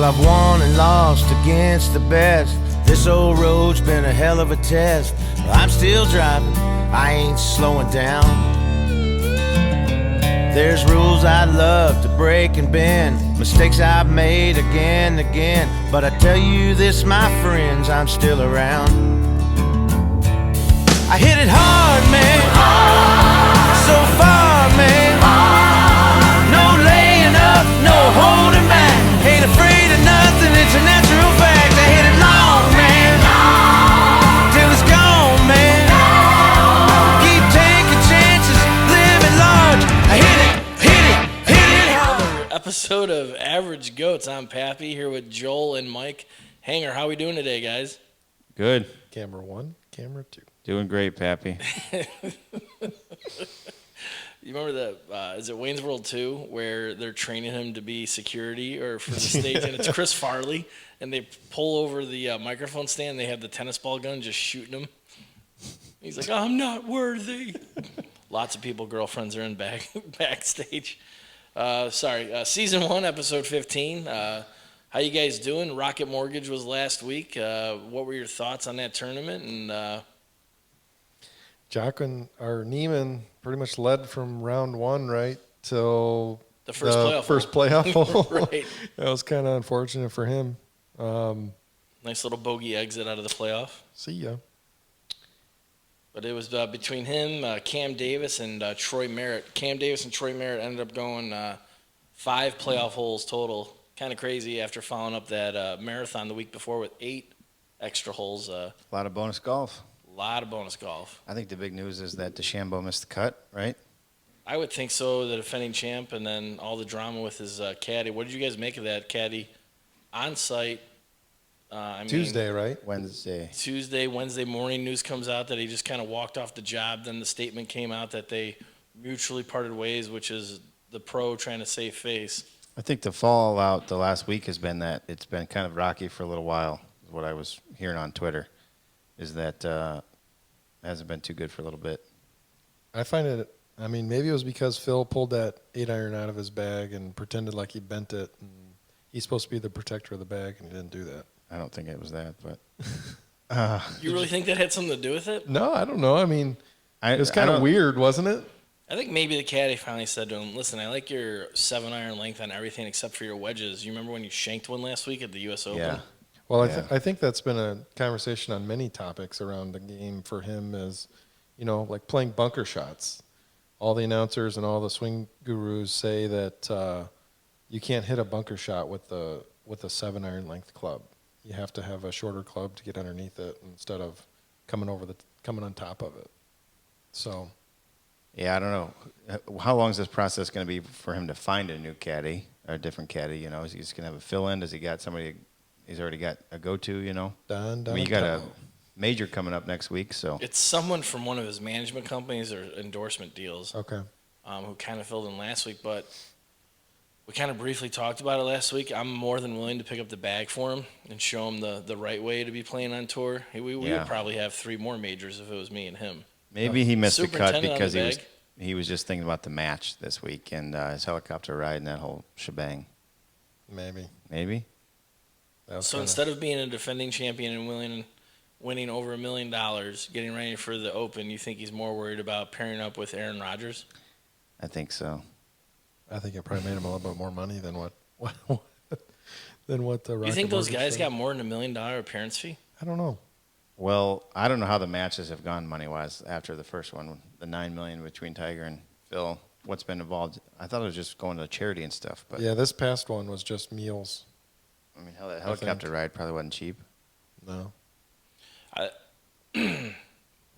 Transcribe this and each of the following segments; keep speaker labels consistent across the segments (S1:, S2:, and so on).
S1: I've won and lost against the best. This old road's been a hell of a test. I'm still driving, I ain't slowing down. There's rules I'd love to break and bend, mistakes I've made again and again. But I tell you this, my friends, I'm still around. I hit it hard, man, so far, man. No laying up, no holding back. Ain't afraid of nothing, it's a natural fact. I hit it long, man, till it's gone, man. Keep taking chances, living large. I hit it hard.
S2: Another episode of Average Goats. I'm Pappy here with Joel and Mike. Hanger, how we doing today, guys?
S3: Good.
S4: Camera 1, camera 2.
S3: Doing great, Pappy.
S2: You remember that, is it Wayne's World 2, where they're training him to be security or for the stage, and it's Chris Farley, and they pull over the microphone stand, and they have the tennis ball gun just shooting him. He's like, I'm not worthy. Lots of people, girlfriends are in backstage. Season 1, episode 15. How you guys doing? Rocket Mortgage was last week. What were your thoughts on that tournament? And
S4: Jock and our Neiman pretty much led from round 1 right till
S2: the first
S4: playoff hole.
S2: Right.
S4: That was kind of unfortunate for him.
S2: Nice little bogey exit out of the playoff.
S4: See ya.
S2: But it was between him, Cam Davis, and Troy Merritt. Cam Davis and Troy Merritt ended up going 5 playoff holes total. Kind of crazy after following up that marathon the week before with 8 extra holes.
S3: A lot of bonus golf.
S2: A lot of bonus golf.
S3: I think the big news is that DeChambeau missed the cut, right?
S2: I would think so, the defending champ, and then all the drama with his caddy. What did you guys make of that caddy on site?
S4: Tuesday, right?
S3: Wednesday
S2: morning, news comes out that he just kind of walked off the job. Then the statement came out that they mutually parted ways, which is the pro trying to save face.
S3: I think the fallout the last week has been that it's been kind of rocky for a little while, is what I was hearing on Twitter, is that it hasn't been too good for a little bit.
S4: I find it, I mean, maybe it was because Phil pulled that 8-iron out of his bag and pretended like he bent it. And he's supposed to be the protector of the bag, and he didn't do that.
S3: I don't think it was that, but
S2: You really think that had something to do with it?
S4: No, I don't know. I mean, it was kind of weird, wasn't it?
S2: I think maybe the caddy finally said to him, listen, I like your 7-iron length on everything except for your wedges. You remember when you shanked one last week at the U.S. Open?
S3: Yeah.
S4: Well, I think that's been a conversation on many topics around the game for him is, like playing bunker shots. All the announcers and all the swing gurus say that you can't hit a bunker shot with a 7-iron length club. You have to have a shorter club to get underneath it instead of coming on top of it. So,
S3: yeah, I don't know. How long is this process going to be for him to find a new caddy or a different caddy? Is he just going to have a fill-in? Does he got somebody he's already got a go-to, you got a major coming up next week, so.
S2: It's someone from one of his management companies or endorsement deals.
S4: Okay.
S2: Who kind of filled in last week, but we kind of briefly talked about it last week. I'm more than willing to pick up the bag for him and show him the right way to be playing on tour. We would probably have 3 more majors if it was me and him.
S3: Maybe he missed the cut
S2: Superintendent
S3: because
S2: on the
S3: he was just thinking about the match this week and his helicopter ride and that whole shebang. Maybe.
S2: So instead of being a defending champion and winning over $1 million, getting ready for the Open, you think he's more worried about pairing up with Aaron Rodgers?
S3: I think so.
S4: I think it probably made him a little bit more money than what the Rocket
S2: You think those
S4: Mortgage
S2: guys
S4: said.
S2: got more than $1 million appearance fee?
S4: I don't know.
S3: Well, I don't know how the matches have gone money-wise after the first one, the $9 million between Tiger and Phil. What's been involved? I thought it was just going to charity and stuff. But
S4: Yeah, this past one was just meals.
S3: I mean, hell, that helicopter ride probably wasn't cheap.
S4: No.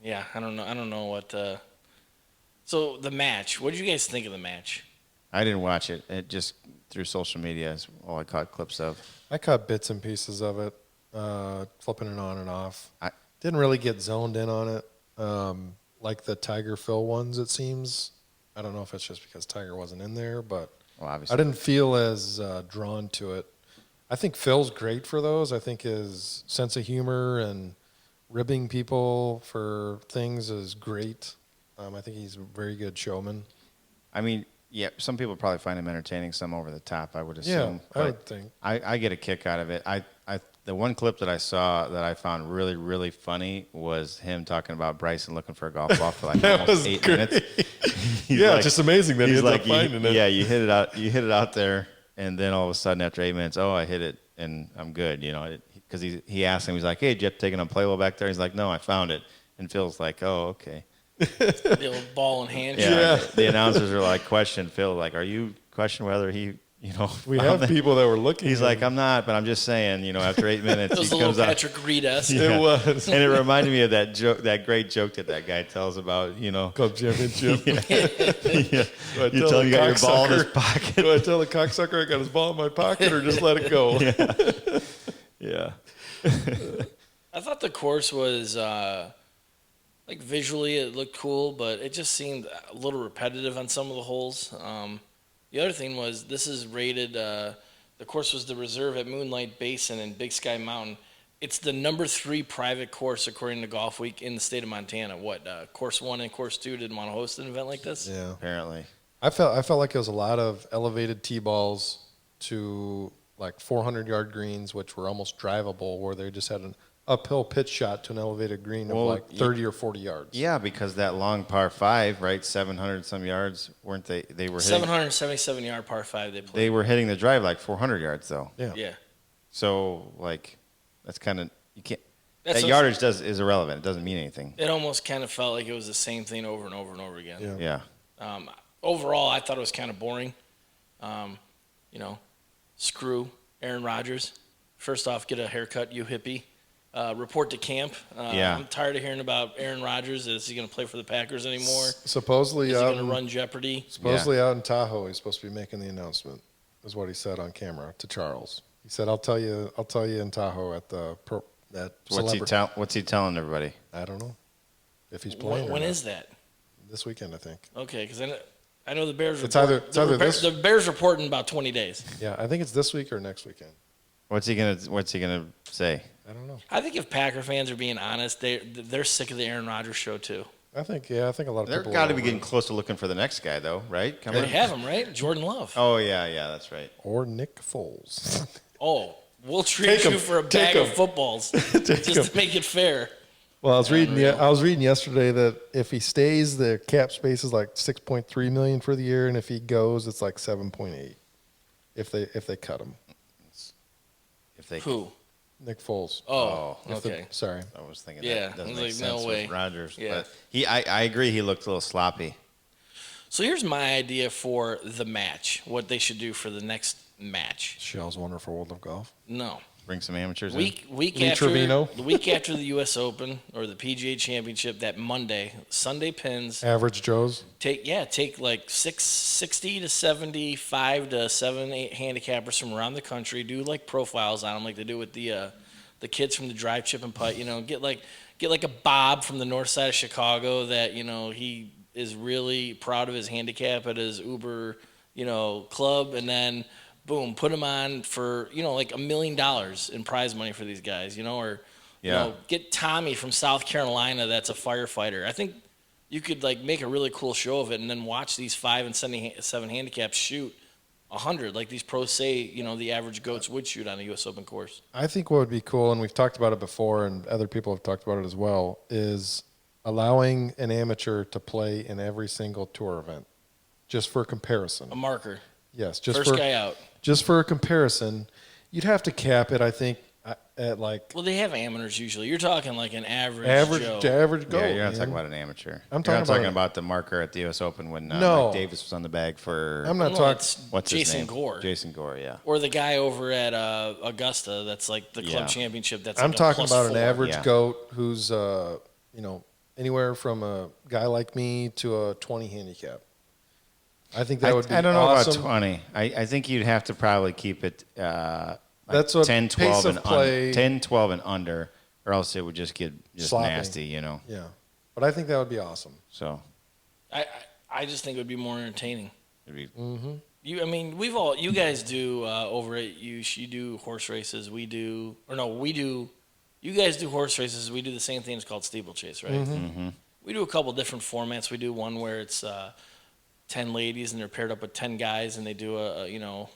S2: Yeah, I don't know what. So the match. What did you guys think of the match?
S3: I didn't watch it. It just through social media is all I caught clips of.
S4: I caught bits and pieces of it, flipping it on and off. I didn't really get zoned in on it, like the Tiger Phil ones, it seems. I don't know if it's just because Tiger wasn't in there, but
S3: obviously.
S4: I didn't feel as drawn to it. I think Phil's great for those. I think his sense of humor and ribbing people for things is great. I think he's a very good showman.
S3: I mean, Yeah, some people probably find him entertaining, some over the top, I would
S4: Yeah,
S3: assume.
S4: I would think.
S3: I get a kick out of it. The one clip that I saw that I found really, really funny was him talking about Bryson looking for a golf ball for like
S4: That
S3: almost
S4: was
S3: 8
S4: great.
S3: minutes. He's
S4: Yeah,
S3: like-
S4: just amazing that he
S3: he's
S4: ended
S3: like,
S4: up finding it.
S3: Yeah, you hit it out there, and then all of a sudden after 8 minutes, oh, I hit it and I'm good. You know, because he asked him, he's like, hey, did you have to take it on play well back there? He's like, no, I found it. And Phil's like, oh, okay.
S2: The old ball in hand.
S3: Yeah.
S2: shot.
S3: The announcers are like, question Phil, like, are you questioning whether he, you know,
S4: We
S3: found
S4: have
S3: it?
S4: people that were looking.
S3: He's
S4: at
S3: like,
S4: him.
S3: I'm not, but I'm just saying, you know, after 8 minutes,
S2: It was
S3: he
S2: a little
S3: comes out.
S2: Patrick Reed-esque.
S3: Yeah.
S4: It was.
S3: And it reminded me of that joke, that great joke that guy tells about, you know,
S4: Club championship.
S3: yeah.
S4: Do I
S3: You
S4: tell
S3: tell
S4: the
S3: him you got your ball in his
S4: cocksucker-
S3: pocket.
S4: Do I tell the cocksucker I got his ball in my pocket or just let it go?
S3: Yeah.
S2: I thought the course was like visually it looked cool, but it just seemed a little repetitive on some of the holes. The other thing was this is rated. The course was the reserve at Moonlight Basin and Big Sky Mountain. It's the number 3 private course according to Golf Week in the state of Montana. What course 1 and course 2 didn't want to host an event like this?
S4: Yeah.
S3: Apparently.
S4: I felt like it was a lot of elevated tee balls to like 400-yard greens, which were almost drivable, where they just had an uphill pitch shot to an elevated green of
S3: Well,
S4: like 30 or 40 yards.
S3: Yeah, because that long par 5, right, 700 some yards, weren't they? They were hitting,
S2: 777-yard par 5 they played.
S3: they were hitting the drive like 400 yards though.
S4: Yeah.
S2: Yeah.
S3: So like, that's kind of you can't.
S2: That's
S3: That
S2: what-
S3: yardage is irrelevant. It doesn't mean anything.
S2: It almost kind of felt like it was the same thing over and over and over again.
S4: Yeah.
S3: Yeah.
S2: Overall, I thought it was kind of boring. You know, screw Aaron Rodgers. First off, get a haircut, you hippie. Report to camp.
S3: Yeah.
S2: I'm tired of hearing about Aaron Rodgers. Is he going to play for the Packers anymore?
S4: Supposedly
S2: Is he
S4: out
S2: going to
S4: in,
S2: run Jeopardy?
S4: supposedly out in Tahoe, he's supposed to be making the announcement. Is what he said on camera to Charles. He said, "I'll tell you in Tahoe at the
S3: What's he telling everybody?
S4: I don't know if he's playing.
S2: When is that?
S4: this weekend? I think.
S2: Okay, because I know the Bears.
S4: It's
S2: report-
S4: either- it's either this-
S2: the Bears report in about 20 days.
S4: Yeah, I think it's this week or next weekend.
S3: What's he gonna say?
S4: I don't know.
S2: I think if Packer fans are being honest, they're sick of the Aaron Rodgers show too.
S4: I think a lot of
S3: They're
S4: people
S3: got to
S4: are
S3: be
S4: over
S3: getting
S4: it.
S3: close to looking for the next guy, though, right?
S2: They have him right, Jordan Love.
S3: Oh yeah, that's right.
S4: or Nick Foles.
S2: Oh, we'll treat
S4: Take
S2: you
S4: 'em.
S2: for a
S4: Take
S2: bag of
S4: 'em.
S2: footballs just
S4: 'em.
S2: to make it fair.
S4: Well, I was
S2: Unreal.
S4: reading yesterday that if he stays, the cap space is like 6.3 million for the year, and if he goes, it's like 7.8. If they cut him,
S3: If they,
S2: Who?
S4: Nick Foles.
S2: Oh,
S4: If the-
S2: okay.
S4: sorry.
S3: I was thinking
S2: Yeah,
S3: that doesn't
S2: I was
S3: make
S2: like,
S3: sense
S2: no
S3: with
S2: way.
S3: Rodgers.
S2: Yeah.
S3: But I agree. He looked a little sloppy.
S2: So here's my idea for the match. What they should do for the next match.
S4: Shell's Wonderful World of Golf.
S2: No.
S3: Bring some amateurs in.
S2: Week
S4: Lee
S2: after
S4: Trevino.
S2: the week after the U.S. Open or the PGA Championship, that Monday, Sunday pins.
S4: Average Joe's.
S2: Take like 60 to 75 to 8 handicappers from around the country. Do like profiles on them, like they do with the kids from the drive, chip, and putt. You know, get like a Bob from the north side of Chicago that he is really proud of his handicap at his Uber club, and then boom, put him on for like $1 million in prize money for these guys. Or
S3: Yeah.
S2: get Tommy from South Carolina that's a firefighter. I think you could like make a really cool show of it, and then watch these 5 and 7 handicaps shoot 100 like these pros say the average goats would shoot on a U.S. Open course.
S4: I think what would be cool, and we've talked about it before, and other people have talked about it as well, is allowing an amateur to play in every single tour event, just for comparison.
S2: A marker,
S4: Yes, just
S2: first
S4: for
S2: guy out.
S4: just for a comparison. You'd have to cap it, I think, at like
S2: Well, they have amateurs usually. You're talking like an average Joe.
S4: average goal.
S3: Yeah, you're not
S4: man.
S3: talking about an amateur.
S4: I'm
S3: You're
S4: talking
S3: not talking
S4: about-
S3: about the marker at the U.S. Open when
S4: No.
S3: Mike Davis was on the bag for.
S4: I'm not
S2: No,
S4: talking.
S2: it's
S3: What's his
S2: Jason
S3: name?
S2: Gore.
S3: Jason Gore. Yeah.
S2: Or the guy over at Augusta that's like the club
S3: Yeah.
S2: championship. That's
S4: I'm
S2: like a
S4: talking
S2: plus
S4: about an
S2: 4.
S4: average
S3: Yeah.
S4: goat who's anywhere from a guy like me to a 20 handicap. I think that would be
S3: I don't know
S4: awesome.
S3: about 20. I think you'd have to probably keep it.
S4: That's what
S3: 10, 12
S4: pace of
S3: and
S4: play-
S3: 10, 12 and under, or else it would just get
S4: Sloppy.
S3: nasty.
S4: Yeah, but I think that would be awesome.
S3: So
S2: I just think it would be more entertaining.
S3: it'd be.
S4: Mm-hmm.
S2: You guys do over at you do horse races. We do you guys do horse races. We do the same thing. It's called steeplechase, right?
S4: Mm-hmm.
S3: Mm-hmm.
S2: We do a couple different formats. We do one where it's 10 ladies and they're paired up with 10 guys and they do a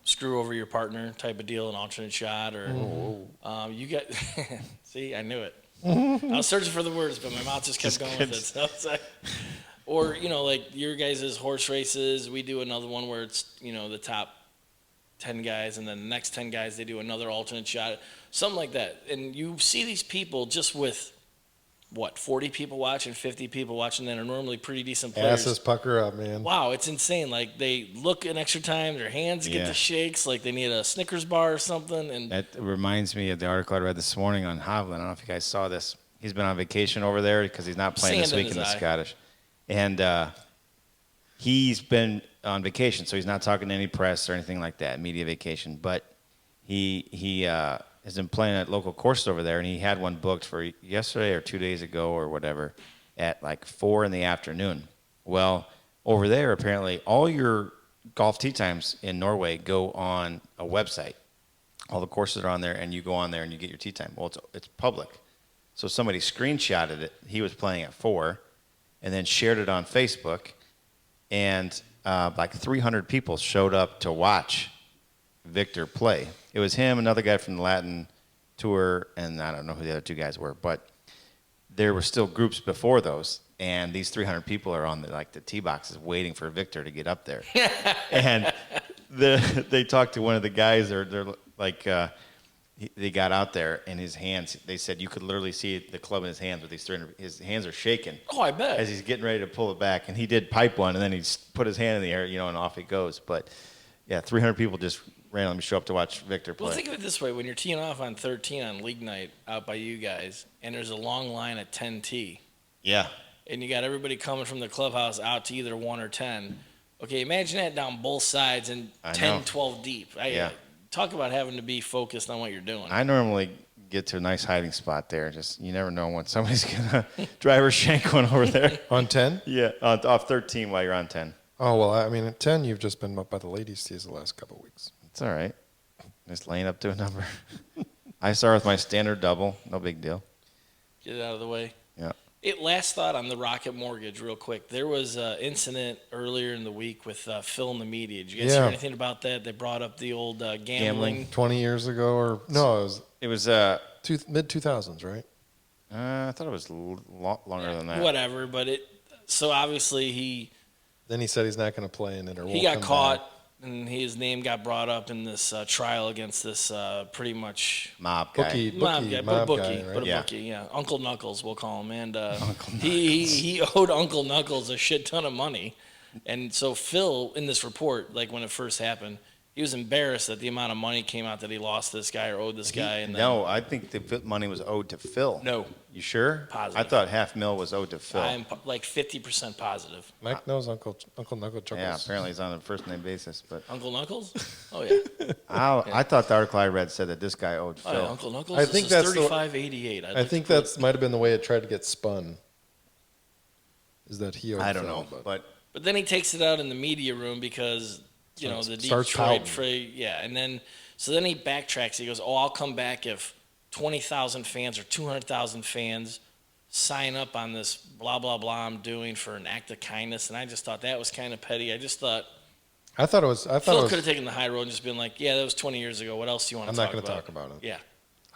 S2: screw over your partner type of deal, an alternate shot, or you got. See, I knew it. I was searching for the words, but my mouth just kept going with it. So it's like, or like your guys' horse races, we do another one where it's the top 10 guys, and then the next 10 guys they do another alternate shot, something like that. And you see these people just with 40 people watching, 50 people watching that are normally pretty decent players.
S4: Asses pucker up, man.
S2: Wow, it's insane. Like they look an extra time, their hands get the shakes, like they need a Snickers bar or something. And
S3: that reminds me of the article I read this morning on Hovland. I don't know if you guys saw this. He's been on vacation over there because he's not playing this week in the Scottish, and he's been on vacation, so he's not talking to any press or anything like that, media vacation. But he has been playing at local courses over there, and he had one booked for yesterday or 2 days ago or whatever at like 4 p.m. Well, over there, apparently, all your golf tee times in Norway go on a website. All the courses are on there, and you go on there and you get your tee time. Well, it's public. So somebody screenshotted it. He was playing at 4 and then shared it on Facebook, and like 300 people showed up to watch Victor play. It was him, another guy from the Latin Tour, and I don't know who the other two guys were, but there were still groups before those, and these 300 people are on the tee boxes waiting for Victor to get up there. And they talked to one of the guys, they're like, they got out there, and his hands, they said you could literally see the club in his hands with these 300, his hands are shaking.
S2: Oh, I bet.
S3: As he's getting ready to pull it back, and he did pipe one, and then he put his hand in the air, and off he goes. But yeah, 300 people just randomly show up to watch Victor play.
S2: Well, think of it this way. When you're teeing off on 13 on league night out by you guys, and there's a long line at 10T.
S3: Yeah.
S2: And you got everybody coming from the clubhouse out to either 1 or 10. Okay, imagine that down both sides and 10, 12 deep. Talk about having to be focused on what you're doing.
S3: I normally get to a nice hiding spot there. Just you never know when somebody's going to driver shank one over there.
S4: On 10?
S3: Yeah, off 13 while you're on 10.
S4: Oh, well, I mean, at 10, you've just been up by the ladies' tees the last couple of weeks.
S3: It's all right. Just laying up to a number. I start with my standard double. No big deal.
S2: Get it out of the way.
S3: Yeah.
S2: Last thought on the Rocket Mortgage, real quick. There was an incident earlier in the week with Phil in the media. Did you guys hear anything about that? They brought up the old gambling.
S4: 20 years ago, or no,
S3: it was
S4: mid-2000s, right?
S3: I thought it was a lot longer than that.
S2: Whatever, but so obviously
S4: Then he said he's not going to play in it, or
S2: he got caught, and his name got brought up in this trial against this pretty much
S3: mob guy.
S2: Bookie, yeah. Uncle Knuckles, we'll call him. And he owed Uncle Knuckles a shit ton of money. And so Phil, in this report, like when it first happened, he was embarrassed that the amount of money came out that he lost this guy or owed this guy.
S3: No, I think the money was owed to Phil.
S2: No.
S3: You sure?
S2: Positive.
S3: I thought $500,000 was owed to Phil.
S2: I'm like 50% positive.
S4: Mike knows Uncle Knuckle Chuckles.
S3: Yeah, apparently he's on a first-name basis. But
S2: Uncle Knuckles? Oh, yeah.
S3: I thought the article I read said that this guy owed Phil.
S2: Oh, yeah, Uncle Knuckles?
S4: I think
S2: this
S4: that's
S2: is 3588.
S4: I think that might have been the way it tried to get spun. Is that he owed
S3: I don't
S4: Phil,
S3: know, but
S2: then he takes it out in the media room because the Detroit trade, and then he backtracks. He goes, "Oh, I'll come back if 20,000 fans or 200,000 fans sign up on this blah blah blah I'm doing for an act of kindness." And I just thought that was kind of petty. I thought Phil could have taken the high road and just been like, "Yeah, that was 20 years ago. What else do you want to talk about?"
S4: I'm not going to talk about it.
S2: Yeah,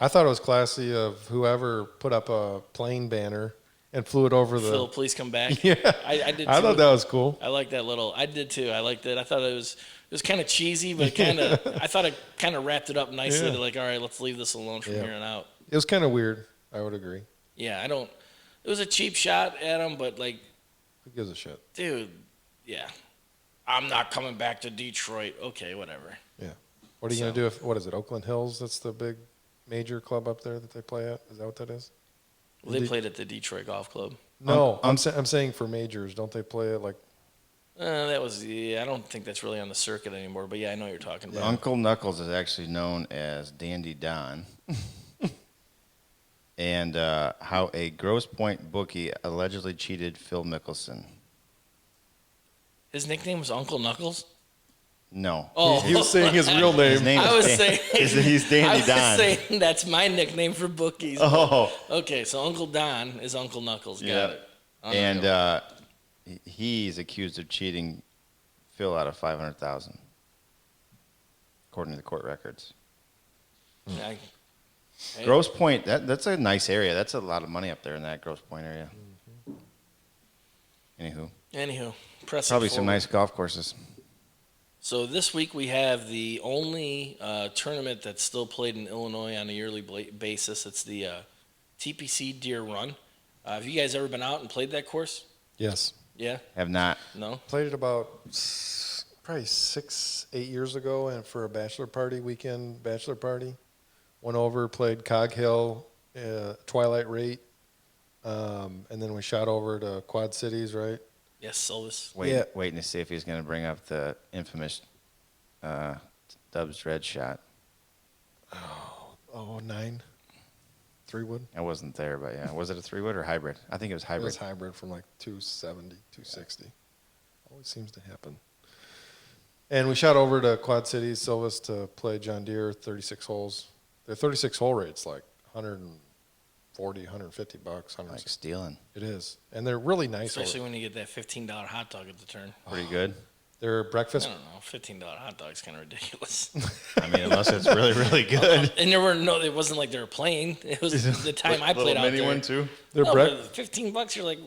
S4: I thought it was classy of whoever put up a plane banner and flew it over the.
S2: Phil, please come back.
S4: Yeah,
S2: I did.
S4: I thought that was cool.
S2: I like that little. I did too. I liked it. I thought it was kind of cheesy, but kind of. I thought it kind of wrapped it up nicely. To like, all right, let's leave this alone from here on out.
S4: It was kind of weird. I would agree.
S2: Yeah, it was a cheap shot at him, but like.
S4: Who gives a shit?
S2: Dude, yeah. I'm not coming back to Detroit. Okay, whatever.
S4: Yeah. What are you gonna do if what is it? Oakland Hills? That's the big major club up there that they play at. Is that what that is?
S2: Well, they played at the Detroit Golf Club.
S4: No, I'm saying for majors, don't they play it like?
S2: That was I don't think that's really on the circuit anymore. But yeah, I know what you're talking about.
S3: Uncle Knuckles is actually known as Dandy Don, and how a Grosse Pointe bookie allegedly cheated Phil Mickelson.
S2: His nickname was Uncle Knuckles.
S3: No.
S2: Oh,
S4: he was saying his real name.
S3: His name
S2: I was saying
S3: he's Dandy Don.
S2: I was saying that's my nickname for bookies.
S3: Oh.
S2: Okay, so Uncle Don is Uncle Knuckles. Got it.
S3: And he's accused of cheating Phil out of 500,000, according to the court records.
S2: Hey,
S3: Grosse Pointe, that's a nice area. That's a lot of money up there in that Grosse Pointe area. Anywho,
S2: pressing
S3: probably some
S2: forward.
S3: nice golf courses.
S2: So this week we have the only tournament that's still played in Illinois on a yearly basis. It's the TPC Deer Run. Have you guys ever been out and played that course?
S4: Yes.
S2: Yeah?
S3: Have not.
S2: No?
S4: Played it about probably 6-8 years ago, and for a bachelor party weekend, bachelor party, went over, played Cog Hill, Twilight Rate, and then we shot over to Quad Cities, right?
S2: Yes, Silvis.
S3: Waiting to see if he's going to bring up the infamous Dubs Red shot.
S4: Oh, 9 3-wood.
S3: I wasn't there, but yeah. Was it a 3-wood or hybrid? I think it was
S4: It
S3: hybrid.
S4: was hybrid from like 270, 260. Always seems to happen. And we shot over to Quad Cities, Silvis, to play John Deere, 36 holes. Their 36-hole rate's like 140, 150 bucks.
S3: Like stealing.
S4: It is. And they're really nice.
S2: Especially when you get that $15 hot dog at the turn.
S3: Pretty good.
S4: Their
S2: I
S4: breakfast.
S2: don't know. $15 hot dog's kind of ridiculous.
S3: I mean, unless it's really, really good.
S2: And it wasn't like they were playing. It was the time I played out
S3: mini
S2: there.
S3: one too.
S4: Their
S2: No,
S4: break-
S2: but $15, you're like,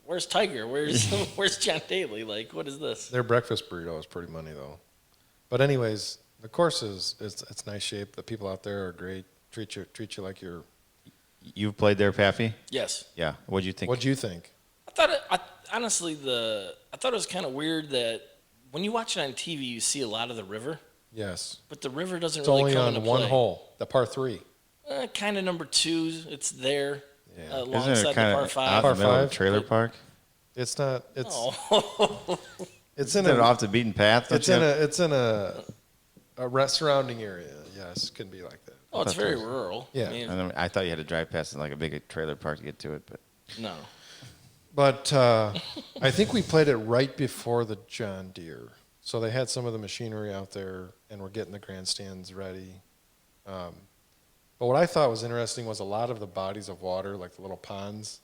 S2: where's Tiger? Where's John Daly? Like, what is this?
S4: Their breakfast burrito is pretty money though. But anyways, the course it's nice shape. The people out there are great. Treat you like you're.
S3: You've played there, Pappy?
S2: Yes.
S3: Yeah. What'd you think?
S4: What'd you think?
S2: Honestly, I thought it was kind of weird that when you watch it on TV, you see a lot of the river,
S4: Yes.
S2: but the river doesn't
S4: It's
S2: really
S4: only
S2: come
S4: on
S2: into
S4: one
S2: play.
S4: hole, the par 3.
S2: Kind of number 2, it's there
S4: Yeah.
S2: alongside
S3: Isn't it
S2: the
S3: kind
S2: par
S3: of
S2: 5.
S3: out in
S4: Par
S3: the middle of
S4: five?
S3: the trailer park?
S4: It's not. It's
S2: Oh.
S4: it's
S3: Isn't
S4: in
S3: it
S4: a
S3: off the beaten path?
S4: it's in a surrounding area. Yes, can be like that.
S2: Oh, it's
S3: thought
S2: very
S3: there was-
S2: rural.
S4: Yeah.
S2: I mean,
S3: I thought you had to drive past it like a big trailer park to get to it, but
S2: no.
S4: But I think we played it right before the John Deere, so they had some of the machinery out there, and we're getting the grandstands ready. But what I thought was interesting was a lot of the bodies of water, like the little ponds,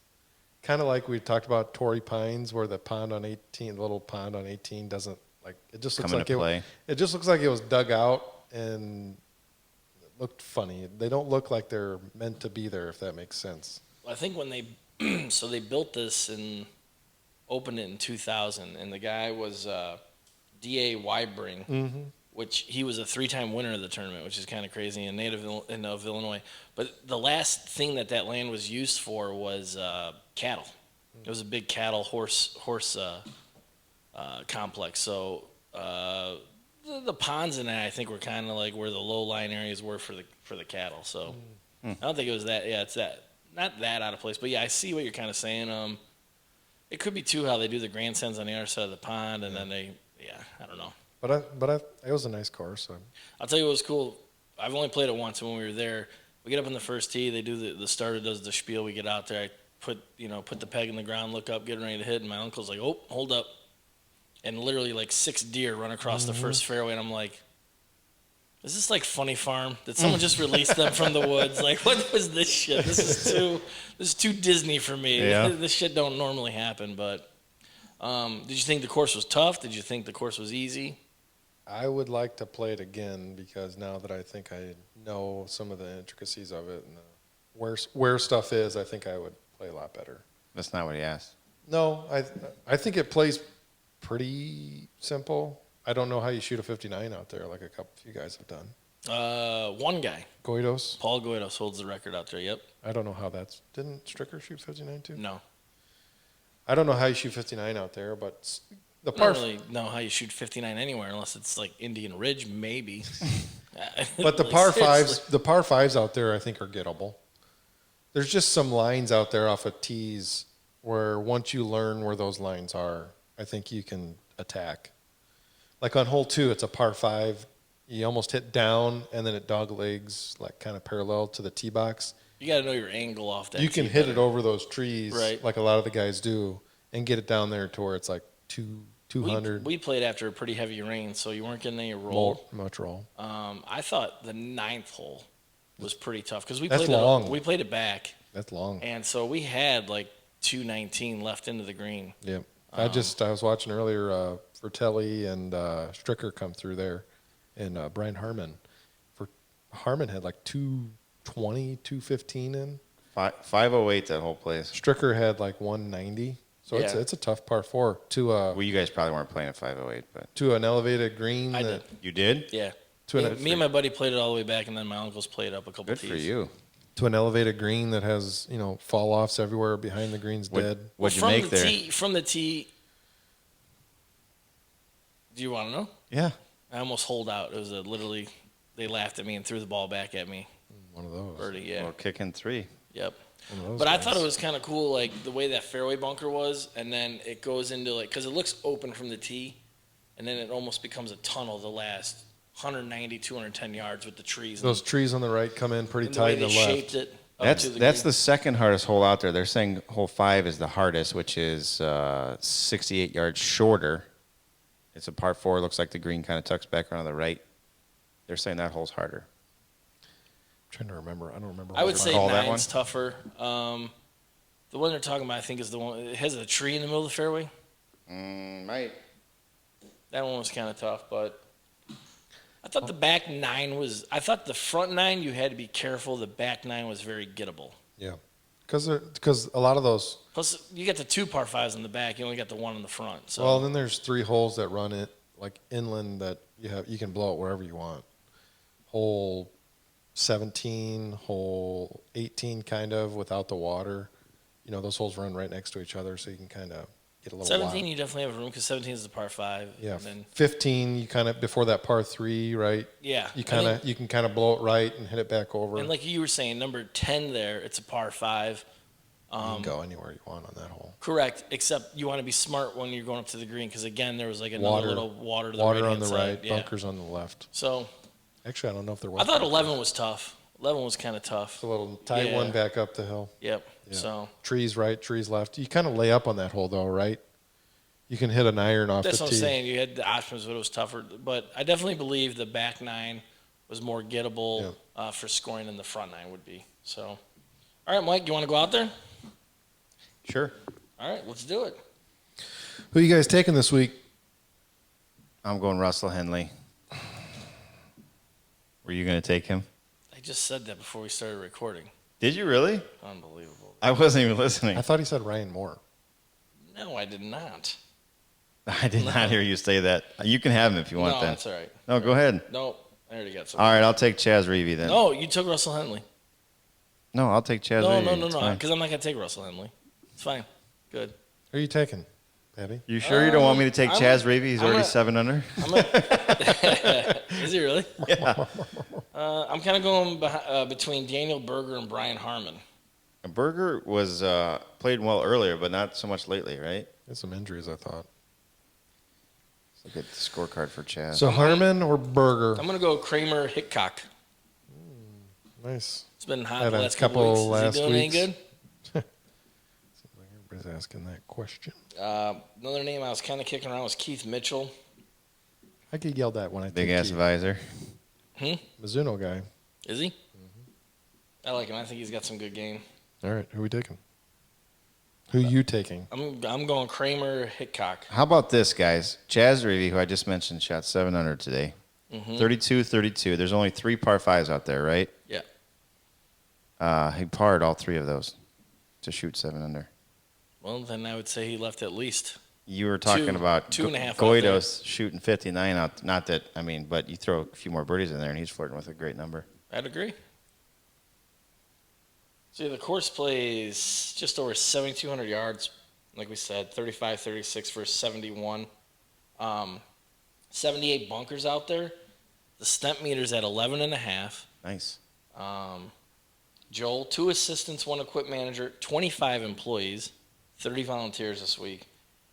S4: kind of like we talked about Torrey Pines, where the little pond on 18 doesn't like it just looks
S3: come
S4: like
S3: into play.
S4: it just looks like it was dug out and it looked funny. They don't look like they're meant to be there, if that makes sense.
S2: I think when they so they built this and opened it in 2000, and the guy was D.A. Wybring,
S4: Mm-hmm.
S2: which he was a 3-time winner of the tournament, which is kind of crazy, and native of Illinois. But the last thing that land was used for was cattle. It was a big cattle horse complex. So the ponds in that I think were kind of like where the low lying areas were for the cattle. So I don't think it was that. Yeah, it's that. Not that out of place, but yeah, I see what you're kind of saying. It could be too how they do the grandstands on the other side of the pond, and then I don't know.
S4: But it was a nice course. So.
S2: I'll tell you what was cool. I've only played it once, and when we were there, we get up on the first tee. They do the starter does the spiel. We get out there. I put the peg in the ground, look up, get ready to hit, and my uncle's like, "Oh, hold up!" And literally like 6 deer run across the first fairway, and I'm like, "Is this like Funny Farm? Did someone just release them from the woods? Like, what was this shit? This is too Disney for me.
S3: Yeah.
S2: This shit don't normally happen." But did you think the course was tough? Did you think the course was easy?
S4: I would like to play it again because now that I think I know some of the intricacies of it and where stuff is, I think I would play a lot better.
S3: That's not what he asked.
S4: No, I think it plays pretty simple. I don't know how you shoot a 59 out there like few guys have done.
S2: One guy,
S4: Goidos,
S2: Paul Goidos, holds the record out there. Yep.
S4: I don't know how didn't Stricker shoot 59 too?
S2: No.
S4: I don't know how you shoot 59 out there, but the
S2: I
S4: par
S2: don't really know how you shoot 59 anywhere unless it's like Indian Ridge, maybe.
S4: But the
S2: Like,
S4: par
S2: seriously.
S4: fives out there, I think, are gettable. There's just some lines out there off of tees where once you learn where those lines are, I think you can attack. Like on hole 2, it's a par 5. You almost hit down, and then it dog legs like kind of parallel to the tee box.
S2: You got to know your angle off that.
S4: You can
S2: tee
S4: hit
S2: better.
S4: it over those trees,
S2: Right.
S4: like a lot of the guys do, and get it down there to where it's like 200.
S2: We played after a pretty heavy rain, so you weren't getting any roll.
S4: Much roll.
S2: I thought the 9th hole was pretty tough because we
S4: That's
S2: played
S4: long.
S2: we played it back,
S4: That's long.
S2: and so we had like 219 left into the green.
S4: Yep. I was watching earlier Vertelli and Stricker come through there, and Brian Harmon. Harmon had like 220, 215 in.
S3: 508 that whole place.
S4: Stricker had like 190. So
S2: Yeah.
S4: it's a tough par four to
S3: Well, you guys probably weren't playing at 508, but
S4: to an elevated green.
S2: I
S4: that,
S2: did.
S3: you did.
S2: Yeah.
S4: To
S2: Me and my buddy played it all the way back, and then my uncles played up a couple
S3: Good
S2: tees.
S3: for you.
S4: to an elevated green that has fall offs everywhere behind the green's dead.
S3: What'd you
S2: from
S3: make
S2: the
S3: there?
S2: Tee, from the tee. Do you want to know?
S3: Yeah.
S2: I almost holed out. It was literally, they laughed at me and threw the ball back at me.
S4: One of those.
S2: Birdie, yeah.
S3: Well, kicking 3.
S2: Yep.
S4: One of those
S2: But I
S4: guys.
S2: thought it was kind of cool, like the way that fairway bunker was, and then it goes into because it looks open from the tee, and then it almost becomes a tunnel the last 190, 210 yards with the trees.
S4: Those trees on the right come in pretty
S2: and the way
S4: tight
S2: they
S4: to the left.
S2: shaped it. Up
S3: That's
S2: to the
S3: that's
S2: green.
S3: the second hardest hole out there. They're saying hole 5 is the hardest, which is 68 yards shorter. It's a par 4. Looks like the green kind of tucks back around on the right. They're saying that hole's harder.
S4: I'm trying to remember. I don't remember.
S2: I
S4: what
S2: would
S4: it's
S2: say
S3: call that
S2: nine's tougher. The one they're talking about, I think, is the one. It has a tree in the middle of the fairway.
S3: Might.
S2: That one was kind of tough, but I thought the back 9 was. I thought the front 9 you had to be careful. The back 9 was very gettable.
S4: Yeah, because a lot of those.
S2: Plus, you get the 2 par 5s in the back. You only got the 1 in the front. So
S4: Well, then there's 3 holes that run it like inland that you can blow it wherever you want. Hole 17, hole 18, kind of without the water. Those holes run right next to each other, so you can kind of get a little
S2: 17,
S4: wild.
S2: you definitely have room because 17 is the par 5.
S4: Yeah,
S2: And then,
S4: 15, you kind of before that par 3, right?
S2: yeah.
S4: You
S2: I think-
S4: can kind of blow it right and hit it back over.
S2: And like you were saying, number 10 there, it's a par 5.
S4: You can go anywhere you want on that hole.
S2: Correct, except you want to be smart when you're going up to the green because, again, there was like another
S4: Water-
S2: little water to the
S4: Water
S2: right
S4: on the right,
S2: side. Yeah.
S4: bunkers on the left.
S2: So
S4: Actually, I don't know if there was.
S2: I thought 11 was tough. 11 was kind of tough.
S4: It's a little tight
S2: Yeah.
S4: one back up the hill.
S2: Yep.
S4: Yeah.
S2: So
S4: Trees right, trees left. You kind of lay up on that hole though, right? You can hit an iron off
S2: that's
S4: the
S2: what
S4: tee.
S2: I'm saying. You had the options, but it was tougher. But I definitely believe the back 9 was more gettable for scoring than the front 9 would be. So, all right, Mike, you want to go out there?
S3: Sure.
S2: All right, let's do it.
S4: Who you guys taking this week?
S3: I'm going Russell Henley. Were you going to take him?
S2: I just said that before we started recording.
S3: Did you really?
S2: Unbelievable.
S3: I wasn't even listening.
S4: I thought he said Ryan Moore.
S2: No, I did not.
S3: I did not hear you say that. You can have him if you want
S2: no,
S3: then.
S2: that's all right.
S3: No, go ahead.
S2: No, I already got some.
S3: All right, I'll take Chaz Reavy then.
S2: No, you took Russell Henley.
S3: No, I'll take Chaz
S2: No,
S3: Reavy.
S2: no,
S3: It's
S2: no,
S3: fine.
S2: because I'm not going to take Russell Henley. It's fine. Good.
S4: Who are you taking, Patty?
S3: You sure you don't want me to take
S2: I'm-
S3: Chaz Reavy? He's
S2: I'm
S3: already
S2: a-
S3: 7 under.
S2: Is he really?
S3: Yeah.
S2: I'm kind of going between Daniel Berger and Brian Harmon.
S3: Berger was played well earlier, but not so much lately, right?
S4: Had some injuries, I thought.
S3: Let's look at the scorecard for Chaz.
S4: So Harmon or Berger?
S2: I'm going to go Kramer Hickok.
S4: Nice.
S2: It's been hot
S4: Had
S2: the
S4: a
S2: last couple
S4: couple
S2: weeks. Is
S4: last
S2: he doing
S4: weeks.
S2: any good?
S4: Seems like everybody's asking that question.
S2: Another name I was kind of kicking around was Keith Mitchell.
S4: I get yelled at when I
S3: Big
S4: take
S3: ass
S4: Keith.
S3: visor.
S2: Hmm?
S4: Mizuno guy.
S2: Is he? I like him. I think he's got some good game.
S4: All right, who are we taking? Who you taking?
S2: I'm going Kramer Hickok.
S3: How about this, guys? Chaz Reavy, who I just mentioned, shot 7 under today. 32-32. There's only 3 par 5s out there, right?
S2: Yeah.
S3: He parred all 3 of those to shoot 7 under.
S2: Well, then I would say he left at least.
S3: You were talking
S2: Two-
S3: about
S2: 2.5 out
S3: Goidos shooting 59 out. Not that, I mean, but you throw a few more birdies in there, and he's flirting with a great number.
S2: I'd agree. See, the course plays just over 7,200 yards, like we said, 35-36 for 71. 78 bunkers out there. The stemp meter's at 11.5.
S3: Nice.
S2: Joel, 2 assistants, 1 equip manager, 25 employees, 30 volunteers this week.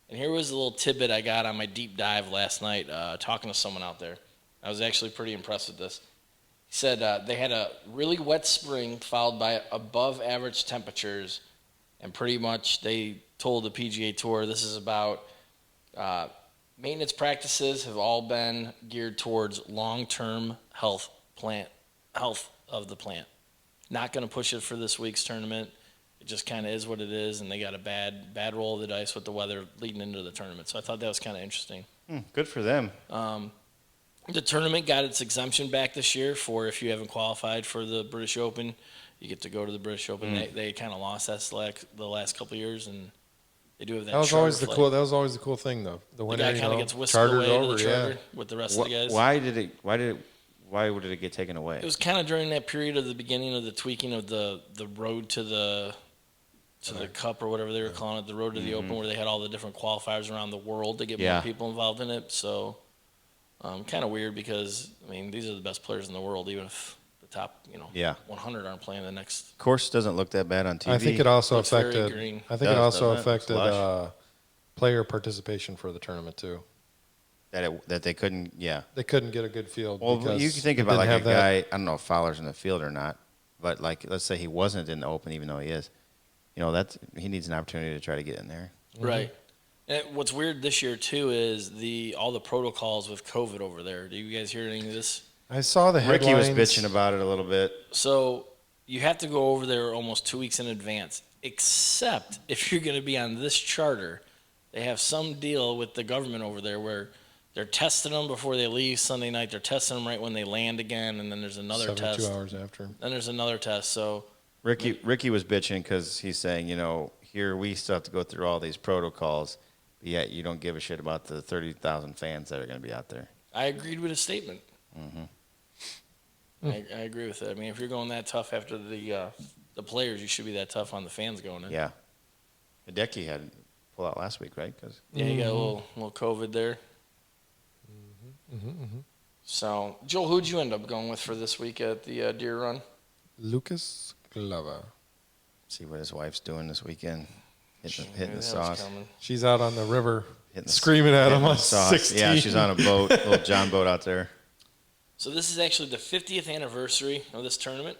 S2: And here was a little tidbit I got on my deep dive last night talking to someone out there. I was actually pretty impressed with this. He said they had a really wet spring followed by above average temperatures, and pretty much they told the PGA Tour this is about maintenance practices have all been geared towards long-term health of the plant. Not going to push it for this week's tournament. it just kind of is what it is, and they got a bad roll of the dice with the weather leading into the tournament. So I thought that was kind of interesting.
S3: Good for them.
S2: The tournament got its exemption back this year for if you haven't qualified for the British Open, you get to go to the British Open. They kind of lost that the last couple of years, and they do have that.
S4: That was
S2: charter
S4: always the
S2: flight.
S4: cool. That was always the cool thing, though. The
S2: The
S4: winner,
S2: guy
S4: you
S2: kind of
S4: know,
S2: gets whisked
S4: chartered
S2: away to
S4: over.
S2: the
S4: Yeah.
S2: charter with the rest of the guys.
S3: Why did it get taken away?
S2: It was kind of during that period of the beginning of the tweaking of the road to the cup or whatever they were calling it, the road to the Open, where they had all the different qualifiers around the world to get
S3: Yeah.
S2: more people involved in it. So kind of weird because I mean these are the best players in the world, even if the top 100 aren't playing the next.
S3: Course doesn't look that bad on TV.
S4: I think it also
S2: Looks very
S4: affected.
S2: green.
S4: I think it
S3: Does,
S4: also
S3: doesn't it? Looks
S4: affected
S3: lush.
S4: player participation for the tournament too.
S3: that they couldn't. Yeah.
S4: They couldn't get a good field.
S3: Well,
S4: because
S3: you can think
S4: they
S3: about
S4: didn't
S3: like a
S4: have that-
S3: guy. I don't know if Fowler's in the field or not, but like let's say he wasn't in the Open, even though he is. He needs an opportunity to try to get in there.
S2: Right. And what's weird this year too is all the protocols with COVID over there. Do you guys hear any of this?
S4: I saw the
S3: Ricky was
S4: headlines.
S3: bitching about it a little bit.
S2: So you have to go over there almost 2 weeks in advance, except if you're going to be on this charter. They have some deal with the government over there where they're testing them before they leave Sunday night. They're testing them right when they land again, and then there's another
S4: 72
S2: test.
S4: hours after.
S2: Then there's another test. So
S3: Ricky was bitching because he's saying, here we still have to go through all these protocols, but yet you don't give a shit about the 30,000 fans that are going to be out there.
S2: I agreed with his statement.
S3: Mm-hmm.
S2: I agree with it. I mean, if you're going that tough after the players, you should be that tough on the fans going in.
S3: Yeah. Hideki had pull out last week, right?
S2: Yeah, you got a little COVID there.
S4: Mm-hmm.
S2: So, Joel, who'd you end up going with for this week at the Deer Run?
S4: Lucas Glover.
S3: See what his wife's doing this weekend. Hitting
S2: Knew
S3: the
S2: that was
S3: sauce.
S2: coming.
S4: She's out on the river
S3: Hitting the-
S4: screaming at
S3: hitting
S4: him
S3: the
S4: on
S3: sauce.
S4: 16.
S3: Yeah, she's on a boat, little John boat out there.
S2: So this is actually the 50th anniversary of this tournament,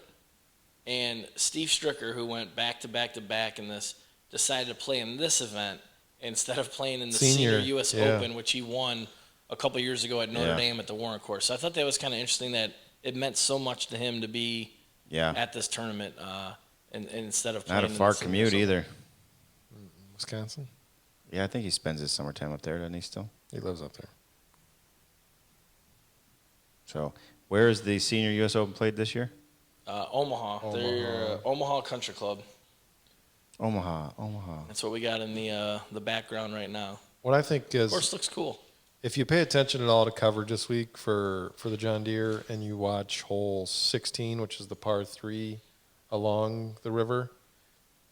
S2: and Steve Stricker, who went back to back to back in this, decided to play in this event instead of playing in the Senior U.S.
S4: yeah.
S2: Open, which he won a couple years ago at Notre
S3: Yeah.
S2: Dame at the Warren Course. So I thought that was kind of interesting that it meant so much to him to be
S3: Yeah.
S2: at this tournament and instead of
S3: Not
S2: playing
S3: a
S2: in
S3: far
S2: the Senior
S3: commute
S2: Open.
S3: either.
S4: Wisconsin.
S3: Yeah, I think he spends his summer time up there, doesn't he still?
S4: He lives up there.
S3: So, where is the Senior U.S. Open played this year?
S2: Omaha. They're Omaha Country Club.
S3: Omaha.
S2: That's what we got in the background right now.
S4: What I think
S2: Of
S4: is,
S2: course, looks cool.
S4: if you pay attention at all to coverage this week for the John Deere, and you watch hole 16, which is the par 3 along the river,